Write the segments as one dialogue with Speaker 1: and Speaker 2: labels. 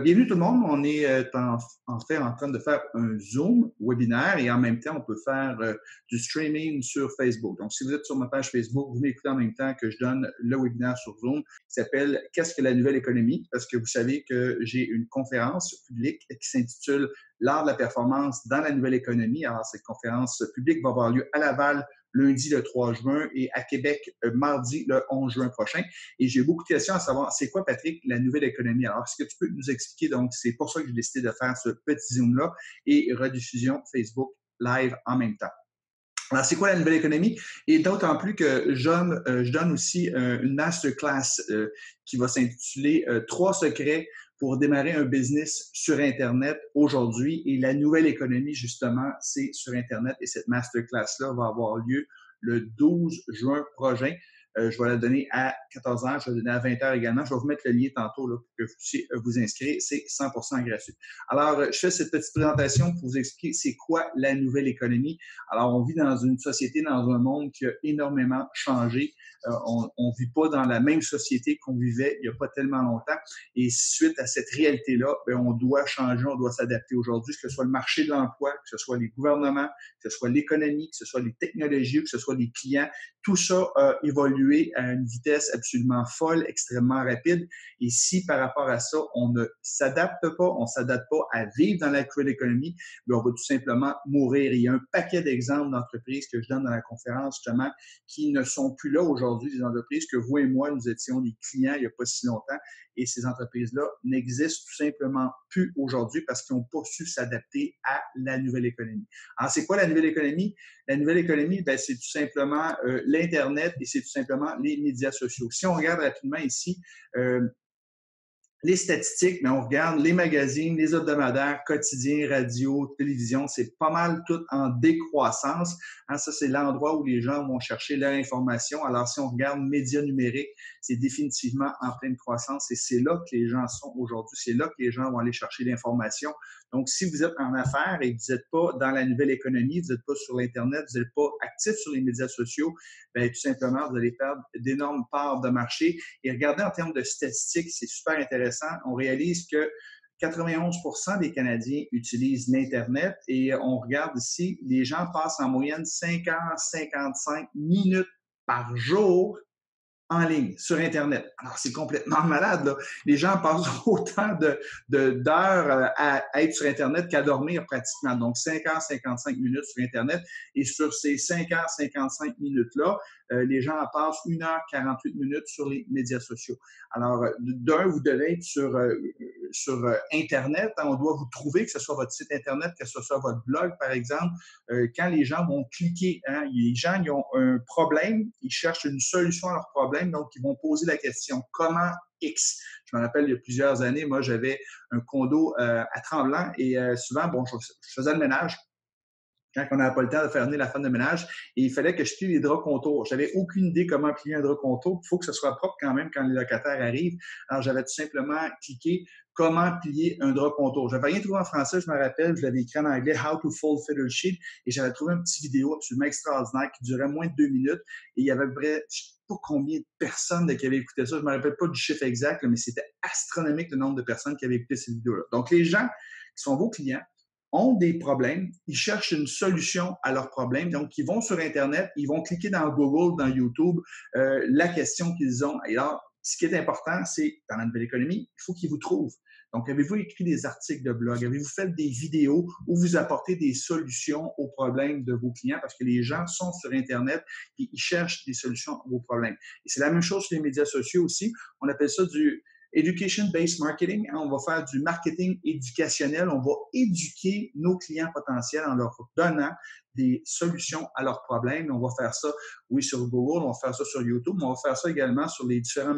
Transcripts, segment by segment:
Speaker 1: Bienvenue tout le monde. On est en train de faire un Zoom webinaire et en même temps, on peut faire du streaming sur Facebook. Donc, si vous êtes sur ma page Facebook, vous m'écoutez en même temps que je donne le webinaire sur Zoom qui s'appelle Qu'est-ce que la nouvelle économie? Parce que vous savez que j'ai une conférence publique qui s'intitule L'art de la performance dans la nouvelle économie. Alors, cette conférence publique va avoir lieu à Laval lundi le 3 juin et à Québec mardi le 11 juin prochain. Et j'ai beaucoup de questions à savoir, c'est quoi, Patrick, la nouvelle économie? Alors, est-ce que tu peux nous expliquer? Donc, c'est pour ça que j'ai décidé de faire ce petit Zoom-là et rediffusion Facebook live en même temps. Alors, c'est quoi la nouvelle économie? Et d'autant plus que je donne aussi une masterclass qui va s'intituler Trois secrets pour démarrer un business sur Internet aujourd'hui. Et la nouvelle économie, justement, c'est sur Internet. Et cette masterclass-là va avoir lieu le 12 juin prochain. Je vais la donner à 14 h, je vais la donner à 20 h également. Je vais vous mettre le lien tantôt là, pour que vous puissiez vous inscrire. C'est 100% gratuit. Alors, je fais cette petite présentation pour vous expliquer c'est quoi la nouvelle économie. Alors, on vit dans une société, dans un monde qui a énormément changé. On ne vit pas dans la même société qu'on vivait il n'y a pas tellement longtemps. Et suite à cette réalité-là, on doit changer, on doit s'adapter aujourd'hui, que ce soit le marché de l'emploi, que ce soit les gouvernements, que ce soit l'économie, que ce soit les technologies, que ce soit les clients. Tout ça a évolué à une vitesse absolument folle, extrêmement rapide. Et si par rapport à ça, on ne s'adapte pas, on ne s'adapte pas à vivre dans la nouvelle économie, on va tout simplement mourir. Il y a un paquet d'exemples d'entreprises que je donne dans la conférence, justement, qui ne sont plus là aujourd'hui, des entreprises que vous et moi, nous étions des clients il n'y a pas si longtemps. Et ces entreprises-là n'existent tout simplement plus aujourd'hui parce qu'ils n'ont pas su s'adapter à la nouvelle économie. Alors, c'est quoi la nouvelle économie? La nouvelle économie, c'est tout simplement l'Internet et c'est tout simplement les médias sociaux. Si on regarde rapidement ici, les statistiques, mais on regarde les magazines, les hebdomadaires, quotidiens, radio, télévision, c'est pas mal tout en décroissance. Ça, c'est l'endroit où les gens vont chercher leur information. Alors, si on regarde médias numériques, c'est définitivement en pleine croissance et c'est là que les gens sont aujourd'hui. C'est là que les gens vont aller chercher l'information. Donc, si vous êtes en affaires et que vous n'êtes pas dans la nouvelle économie, vous n'êtes pas sur l'Internet, vous n'êtes pas actif sur les médias sociaux, tout simplement, vous allez perdre d'énormes parts de marché. Et regardez en termes de statistiques, c'est super intéressant. On réalise que 91% des Canadiens utilisent l'Internet et on regarde ici, les gens passent en moyenne 5 heures 55 minutes par jour en ligne, sur Internet. Alors, c'est complètement malade, là. Les gens passent autant d'heures à être sur Internet qu'à dormir pratiquement. Donc, 5 heures 55 minutes sur Internet. Et sur ces 5 heures 55 minutes-là, les gens passent 1 heure 48 minutes sur les médias sociaux. Alors, d'un, vous devez être sur Internet. On doit vous trouver, que ce soit votre site Internet, que ce soit votre blog, par exemple. Quand les gens vont cliquer, les gens ils ont un problème, ils cherchent une solution à leur problème, donc ils vont poser la question comment X. Je me rappelle, il y a plusieurs années, moi, j'avais un condo à Tremblant et souvent, je faisais le ménage quand on n'avait pas le temps de faire venir la femme de ménage, et il fallait que je plie les draps contours. J'avais aucune idée comment plier un drap contour. Il faut que ce soit propre quand même quand les locataires arrivent. Alors, j'avais tout simplement cliqué comment plier un drap contour. Je n'avais rien trouvé en français, je me rappelle, je l'avais écrit en anglais, How to fold fitted sheet, et j'avais trouvé une petite vidéo absolument extraordinaire qui durait moins de 2 minutes, et il y avait je ne sais pas combien de personnes qui avaient écouté ça. Je ne me rappelle pas du chiffre exact, mais c'était astronomique le nombre de personnes qui avaient écouté cette vidéo-là. Donc, les gens qui sont vos clients, ont des problèmes, ils cherchent une solution à leurs problèmes, donc ils vont sur Internet, ils vont cliquer dans Google, dans YouTube, la question qu'ils ont. Et alors, ce qui est important, c'est, dans la nouvelle économie, il faut qu'ils vous trouvent. Donc, avez-vous écrit des articles de blog? Avez-vous fait des vidéos où vous apportez des solutions aux problèmes de vos clients? Parce que les gens sont sur Internet et ils cherchent des solutions à vos problèmes. Et c'est la même chose sur les médias sociaux aussi. On appelle ça du Education-based marketing, on va faire du marketing éducationnel, on va éduquer nos clients potentiels en leur donnant des solutions à leurs problèmes. On va faire ça, oui, sur Google, on va faire ça sur YouTube, mais on va faire ça également sur les différents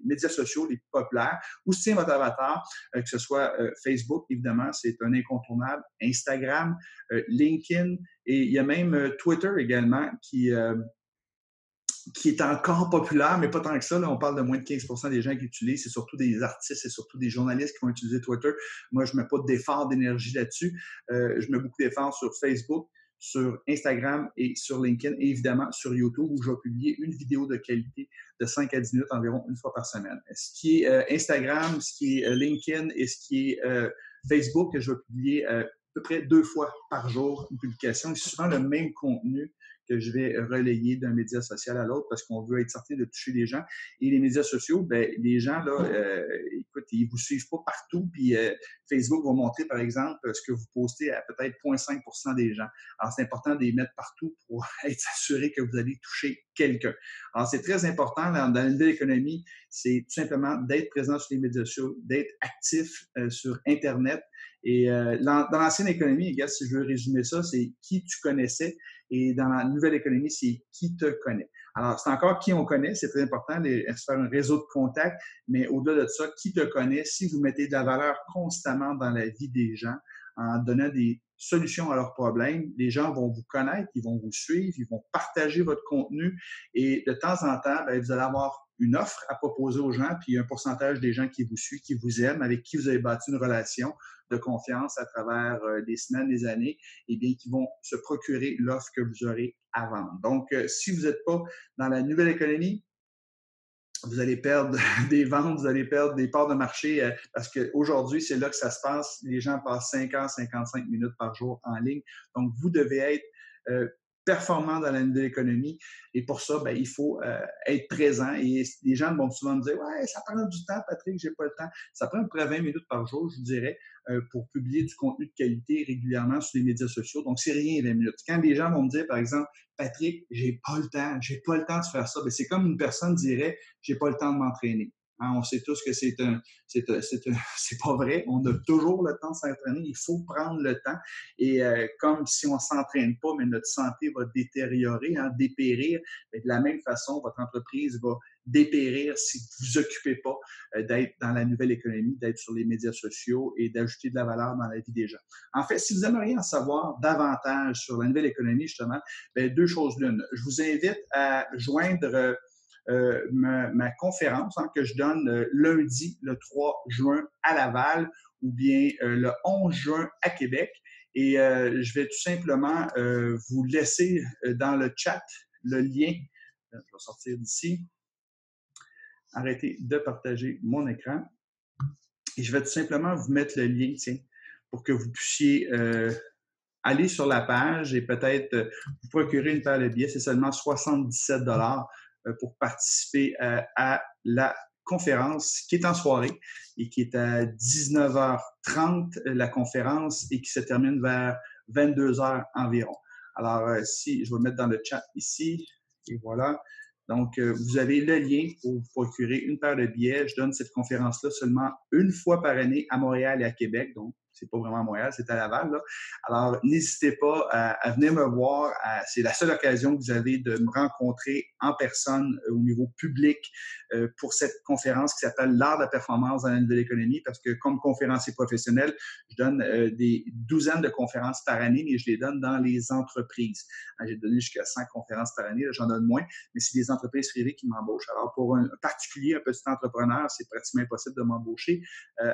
Speaker 1: médias sociaux les plus populaires. Où se tient votre avatar, que ce soit Facebook, évidemment, c'est un incontournable, Instagram, LinkedIn, et il y a même Twitter également qui est encore populaire, mais pas tant que ça. Là, on parle de moins de 15% des gens qui l'utilisent. C'est surtout des artistes, c'est surtout des journalistes qui vont utiliser Twitter. Moi, je ne mets pas d'effort d'énergie là-dessus. Je mets beaucoup d'efforts sur Facebook, sur Instagram et sur LinkedIn et évidemment sur YouTube où je vais publier une vidéo de qualité de 5 à 10 minutes environ une fois par semaine. Ce qui est Instagram, ce qui est LinkedIn et ce qui est Facebook, je vais publier à peu près 2 fois par jour une publication. C'est souvent le même contenu que je vais relayer d'un média social à l'autre parce qu'on veut être certain de toucher les gens. Et les médias sociaux, ben, les gens, là, écoute, ils vous suivent pas partout. Puis Facebook va montrer, par exemple, ce que vous postez à peut-être 0,5% des gens. Alors, c'est important de les mettre partout pour être assuré que vous allez toucher quelqu'un. Alors, c'est très important dans la nouvelle économie, c'est tout simplement d'être présent sur les médias sociaux, d'être actif sur Internet. Et dans l'ancienne économie, regarde, si je veux résumer ça, c'est qui tu connaissais. Et dans la nouvelle économie, c'est qui te connaît. Alors, c'est encore qui on connaît, c'est très important de se faire un réseau de contacts, mais au-delà de ça, qui te connaît, si vous mettez de la valeur constamment dans la vie des gens, en donnant des solutions à leurs problèmes, les gens vont vous connaître, ils vont vous suivre, ils vont partager votre contenu et de temps en temps, bien, vous allez avoir une offre à proposer aux gens, puis un pourcentage des gens qui vous suivent, qui vous aiment, avec qui vous avez bâti une relation de confiance à travers des semaines, des années, eh bien, qui vont se procurer l'offre que vous aurez à vendre. Donc, si vous n'êtes pas dans la nouvelle économie, vous allez perdre des ventes, vous allez perdre des parts de marché parce qu'aujourd'hui, c'est là que ça se passe. Les gens passent 5 heures, 55 minutes par jour en ligne. Donc, vous devez être performant dans la nouvelle économie. Et pour ça, ben, il faut être présent. Et les gens vont souvent me dire, ouais, ça prend du temps, Patrick, j'ai pas le temps. Ça prend à peu près 20 minutes par jour, je vous dirais, pour publier du contenu de qualité régulièrement sur les médias sociaux. Donc, c'est rien 20 minutes. Quand les gens vont me dire, par exemple, Patrick, j'ai pas le temps de faire ça. Ben, c'est comme une personne dirait, j'ai pas le temps de m'entraîner. Hein, on sait tous que c'est pas vrai. On a toujours le temps de s'entraîner. Il faut prendre le temps. Et comme si on s'entraîne pas, mais notre santé va détériorer, hein, dépérir. Et de la même façon, votre entreprise va dépérir si vous vous occupez pas d'être dans la nouvelle économie, d'être sur les médias sociaux et d'ajouter de la valeur dans la vie des gens. En fait, si vous aimeriez en savoir davantage sur la nouvelle économie, justement, bien, deux choses l'une. Je vous invite à joindre ma conférence hein, que je donne lundi, le 3 juin à Laval ou bien le 11 juin à Québec. Et je vais tout simplement vous laisser dans le chat le lien. Je vais sortir d'ici. Arrêtez de partager mon écran. Et je vais tout simplement vous mettre le lien, tiens, pour que vous puissiez aller sur la page et peut-être vous procurer une paire de billets. C'est seulement 77 pour participer à la conférence qui est en soirée et qui est à 19h30 la conférence et qui se termine vers 22h environ. Alors, si je vais mettre dans le chat ici, et voilà. Donc, vous avez le lien pour vous procurer une paire de billets. Je donne cette conférence-là seulement une fois par année à Montréal et à Québec. Donc, c'est pas vraiment à Montréal, c'est à Laval. Là. Alors, n'hésitez pas à venir me voir. C'est la seule occasion que vous avez de me rencontrer en personne au niveau public pour cette conférence qui s'appelle l'art de la performance dans la nouvelle économie parce que comme conférencier professionnel, je donne des douzaines de conférences par année, mais je les donne dans les entreprises. J'ai donné jusqu'à 100 conférences par année, là, j'en donne moins, mais c'est des entreprises privées qui m'embauchent. Alors, pour un particulier, un petit entrepreneur, c'est pratiquement impossible de m'embaucher.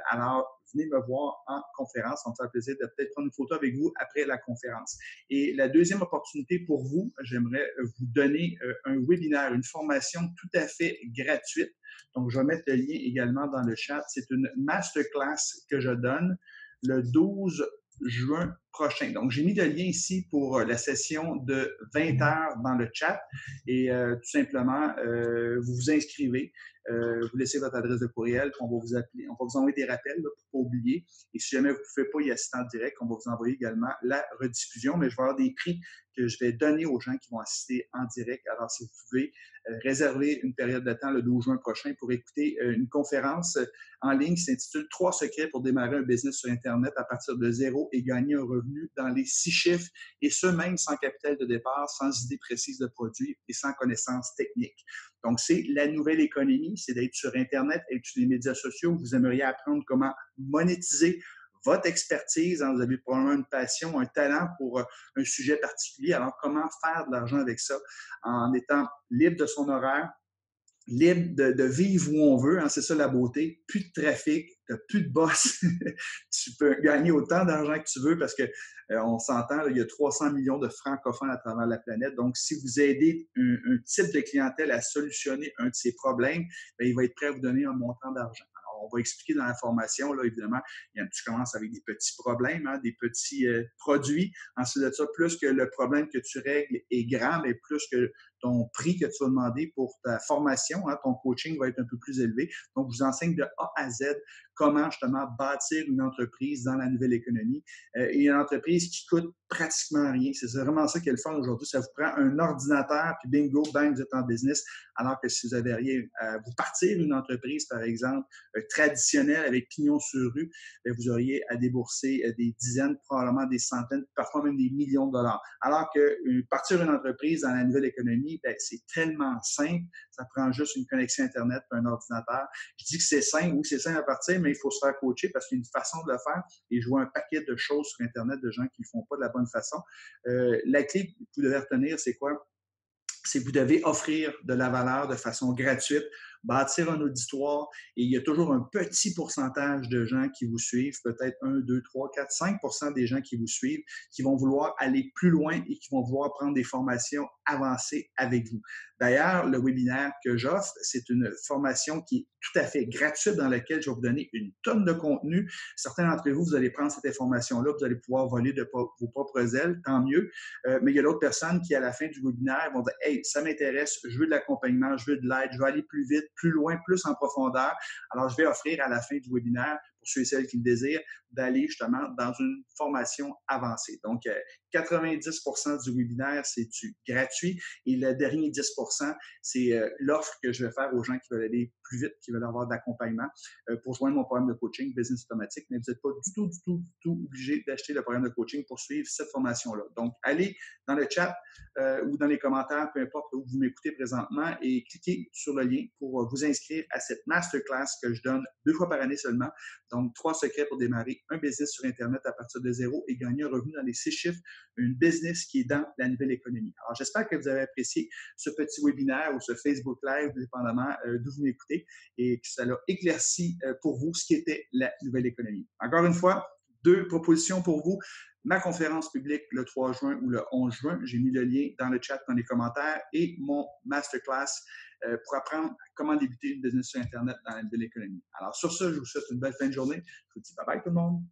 Speaker 1: Alors, venez me voir en conférence. Ça me fait plaisir de peut-être prendre une photo avec vous après la conférence. Et la deuxième opportunité pour vous, j'aimerais vous donner un webinaire, une formation tout à fait gratuite. Donc, je vais mettre le lien également dans le chat. C'est une masterclass que je donne le 12 juin prochain. Donc, j'ai mis le lien ici pour la session de 20 heures dans le chat et tout simplement, vous vous inscrivez, vous laissez votre adresse de courriel, puis on va vous appeler, on va vous envoyer des rappels là, pour ne pas oublier. Et si jamais vous ne pouvez pas y assister en direct, on va vous envoyer également la rediffusion, mais je vais avoir des prix que je vais donner aux gens qui vont assister en direct. Alors, si vous pouvez réserver une période de temps le 12 juin prochain pour écouter une conférence en ligne qui s'intitule « 3 secrets pour démarrer un business sur Internet à partir de zéro et gagner un revenu dans les 6 chiffres, et ce même sans capital de départ, sans idée précise de produit et sans connaissances techniques. » Donc, c'est la nouvelle économie, c'est d'être sur Internet, être sur les médias sociaux. Vous aimeriez apprendre comment monétiser votre expertise. Hein, vous avez probablement une passion, un talent pour un sujet particulier. Alors, comment faire de l'argent avec ça en étant libre de son horaire, libre de vivre où on veut, hein, c'est ça la beauté, plus de trafic, tu n'as plus de boss. Tu peux gagner autant d'argent que tu veux parce que on s'entend, là, il y a 300 millions de francophones à travers la planète. Donc, si vous aidez un type de clientèle à solutionner un de ses problèmes, bien, il va être prêt à vous donner un montant d'argent. Alors, on va expliquer dans la formation, là, évidemment, tu commences avec des petits problèmes, hein, des petits produits. Ensuite de ça, plus que le problème que tu règles est grand, mais plus que ton prix que tu vas demander pour ta formation, hein, ton coaching va être un peu plus élevé. Donc, je vous enseigne de A à Z comment justement bâtir une entreprise dans la nouvelle économie. Et une entreprise qui coûte pratiquement rien. C'est vraiment ça qui est le fun aujourd'hui. Ça vous prend un ordinateur, puis bingo, bang, vous êtes en business. Alors que si vous avez rien, vous partir une entreprise, par exemple, traditionnelle avec pignon sur rue, vous auriez à débourser des dizaines, probablement des centaines, parfois même des millions de dollars. Alors que partir une entreprise dans la nouvelle économie, c'est tellement simple. Ça prend juste une connexion Internet et un ordinateur. Je dis que c'est simple, oui, c'est simple à partir, mais il faut se faire coacher parce qu'il y a une façon de le faire. Et je vois un paquet de choses sur Internet de gens qui ne le font pas de la bonne façon. La clé que vous devez retenir, c'est quoi? C'est que vous devez offrir de la valeur de façon gratuite, bâtir un auditoire et il y a toujours un petit pourcentage de gens qui vous suivent, peut-être 1, 2, 3, 4, 5 des gens qui vous suivent, qui vont vouloir aller plus loin et qui vont vouloir prendre des formations avancées avec vous. D'ailleurs, le webinaire que j'offre, c'est une formation qui est tout à fait gratuite dans laquelle je vais vous donner une tonne de contenu. Certains d'entre vous, vous allez prendre cette information-là, vous allez pouvoir voler de vos propres ailes, tant mieux. Mais il y a d'autres personnes qui, à la fin du webinaire, vont dire « Hey, ça m'intéresse, je veux de l'accompagnement, je veux de l'aide, je veux aller plus vite, plus loin, plus en profondeur. » Alors, je vais offrir à la fin du webinaire, pour ceux et celles qui le désirent, d'aller justement dans une formation avancée. Donc, 90% du webinaire, c'est du gratuit et le dernier 10%, c'est l'offre que je vais faire aux gens qui veulent aller plus vite, qui veulent avoir de l'accompagnement pour joindre mon programme de coaching Business Automatique. Mais vous n'êtes pas du tout obligé d'acheter le programme de coaching pour suivre cette formation-là. Donc, allez dans le chat ou dans les commentaires, peu importe où vous m'écoutez présentement, et cliquez sur le lien pour vous inscrire à cette masterclass que je donne 2 fois par année seulement. Donc, 3 secrets pour démarrer un business sur Internet à partir de zéro et gagner un revenu dans les 6 chiffres, une business qui est dans la nouvelle économie. Alors, j'espère que vous avez apprécié ce petit webinaire ou ce Facebook Live, dépendamment d'où vous m'écoutez, et que ça a éclairci pour vous ce qu'était la nouvelle économie. Encore une fois, 2 propositions pour vous. Ma conférence publique le 3 juin ou le 11 juin, j'ai mis le lien dans le chat, dans les commentaires, et mon masterclass pour apprendre comment débuter une business sur Internet dans la nouvelle économie. Alors, sur ce, je vous souhaite une belle fin de journée. Je vous dis bye bye tout le monde.